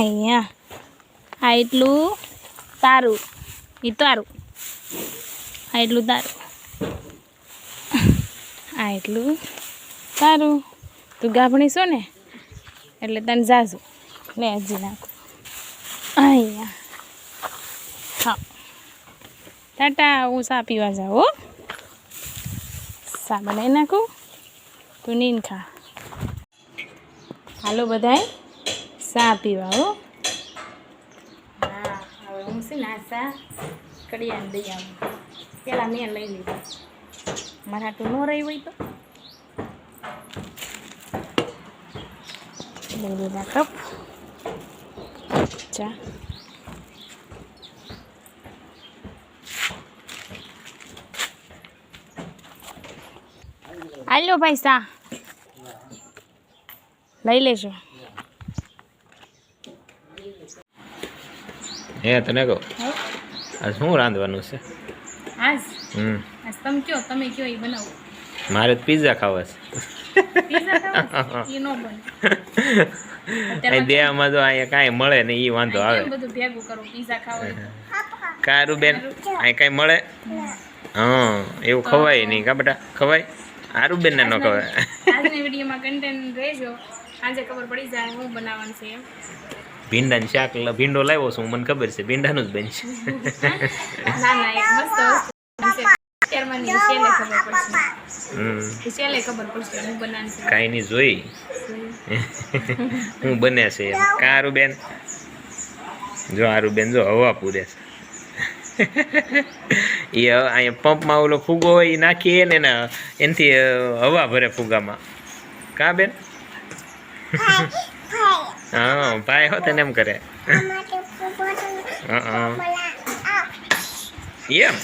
અહીંયા આ એટલું તારું, એ તારું, આ એટલું તારું, આ એટલું તારું. તું ગાભણી છો ને એટલે તને જાજુ લે હજી નાખું અહીંયા. હા ટાટા, હું ચા પીવા જાઉં હો. ચા બનાવી નાખું, તું નીન ખા. હાલો બધાય ચા પીવા હો. હા હવે હું છે ને આ ચા કડિયાને દઈ આવું. પેલા મેં લઈ લીધા, મારા હાટું ન રહી હોય તો લઈ લીધા કપ ચા. હાલો ભાઈ ચા લઈ લેજો. તને કહો આ શું રાંધવાનું છે આજ? તમે કયો, તમે કયો એ બનાવો. મારે પિઝા ખાવા છે. એ નો બને. દેવામાં તો અહીંયા કાંઈ મળે ને એ વાંધો આવે. બધું ભેગું કરો, પિઝા ખાવો. કારું બેન અહીં કાંઈ મળે? હા એવું ખવાય નહીં કા બેટા, ખવાય? સારું બેન ને ન ખવાય. આજની વિડીયોમાં કન્ટેન્ટ રહેજો, આજે ખબર પડી જાય હું બનાવવાનું છે એમ. ભીંડાનું શાક, ભીંડો લાવ્યો છું મને ખબર છે, ભીંડાનું જ બનશે. ના ના, એક મસ્ત વસ્તુ છે. શેરવાની છેલ્લે ખબર પડશે. છેલ્લે ખબર પડશે હું બનાવવાનું છે. કાંઈ નહીં જોઈ હું બને છે એમ. કારું બેન જો, હારું બેન જો હવા પૂરે છે. એ અહીંયા પંપમાં ઓલો ફૂગો હોય એ નાખીએ ને એનાથી હવા ભરે ફુગામાં. કા બેન? હા ભાઈ હોત ને એમ કરે. એમ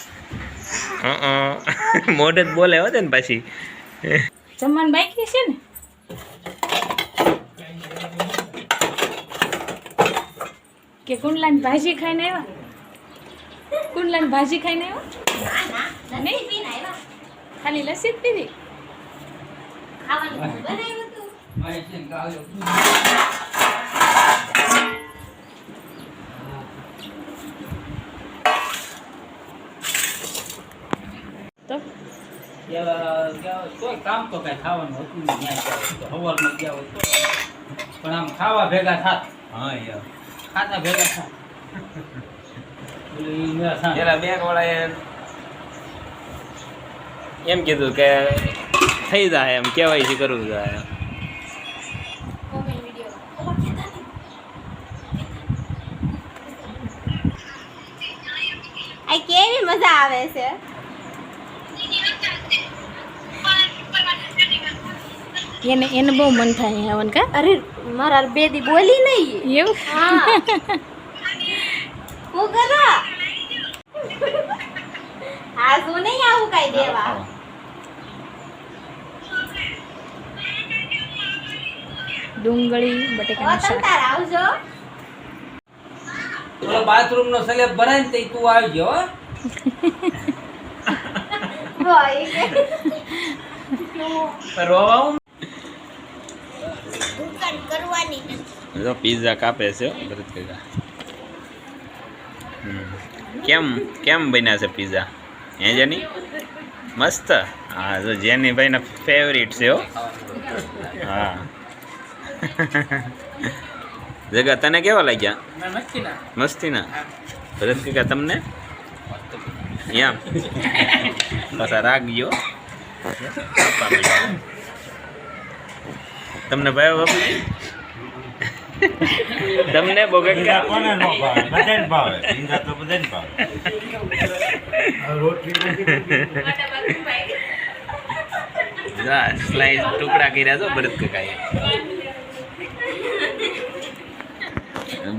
મોઢે જ બોલે હોત ને પાછી. જમવાનું બાકી છે ને? કે કુંડલાની ભાજી ખાઈને આવ્યા? કુંડલાની ભાજી ખાઈને આવ્યા? નહીં, ખાલી લસ્સી જ પીધી. તો કોઈ કામ તો કઈ ખાવાનું હતું નહીં, સવારમાં ગયા હોય તો પણ આમ ખાવા ભેગા થાત. હા યાર ખાતા ભેગા થાત. પેલા બેંક વાળાએ એમ કીધું કે થઈ જાય એમ કેવાયસી કરવું જાય. આ કેવી મજા આવે છે. એને બહુ મન થાય આવન કા. અરે મારા બેદી બોલી નહીં એવું? હા હું કરા આ શું નહીં આવું કઈ દેવા. ડુંગળી બટેકાનું શાક. તાર આવજો. ઓલો બાથરૂમ નો સ્લેબ ભરાય ને તું આવજો હો. રોવા દુકાન કરવાની જો પિઝા કાપે છે ભરત કાકા. કેમ બન્યા છે પિઝા? હે જેની મસ્ત. હા જો જેની ભાઈના ફેવરિટ છે હો. હા જગા તને કેવા લાગ્યા? મસ્તી ના ભરત કાકા તમને? એમ પાછા રાગજો. તમને ભાઈ બાપુજી? તમને બોગા કોને નો ભાવે? બધાને ભાવે. ઈંડા તો બધાને ભાવે. સ્લાઈસ ટુકડા કર્યા છો ભરત કાકાએ.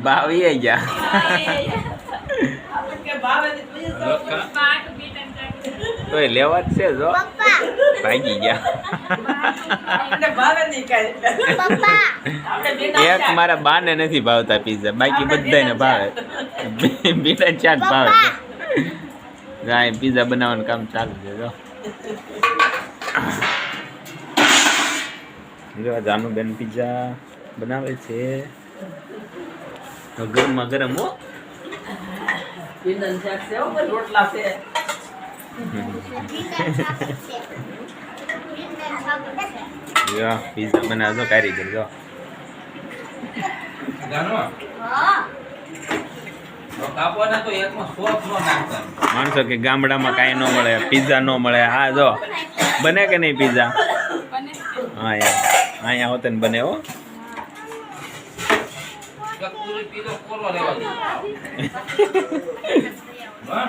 ભાવી ગયા. તોય લેવા જ છે જો. ભાગી ગયા. એક મારા બાને નથી ભાવતા પિઝા, બાકી બધાને ભાવે. બીટા ચાટ ભાવે. પિઝા બનાવવાનું કામ ચાલુ છે જો. જો આ જાનુબેન પિઝા બનાવે છે તો ગરમા ગરમ હો. રોટલા છે જો પિઝા બનાવજો કારીગર જો. જાણો હા કાપવાના તો એકમાં સોસ નો નાખતા માણસો કે ગામડામાં કાંઈ ન મળે, પિઝા ન મળે. હા જો બને કે નહીં પિઝા? હા યાર અહીંયા હોતે ને બને હો. એક પૂરી પીઝો કોરો લેવા દે હા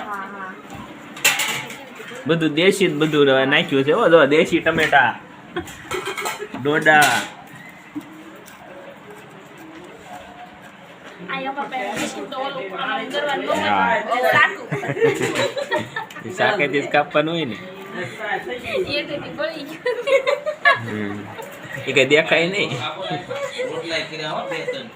બધું દેશી જ બધું નાખ્યું છે હો. જો દેશી ટમેટા, ડોડા, શાકેથી જ કાપવાનું હોય ને. એ કઈ દેખાય નહીં. રોટલા કર્યા હો બે ત્રણ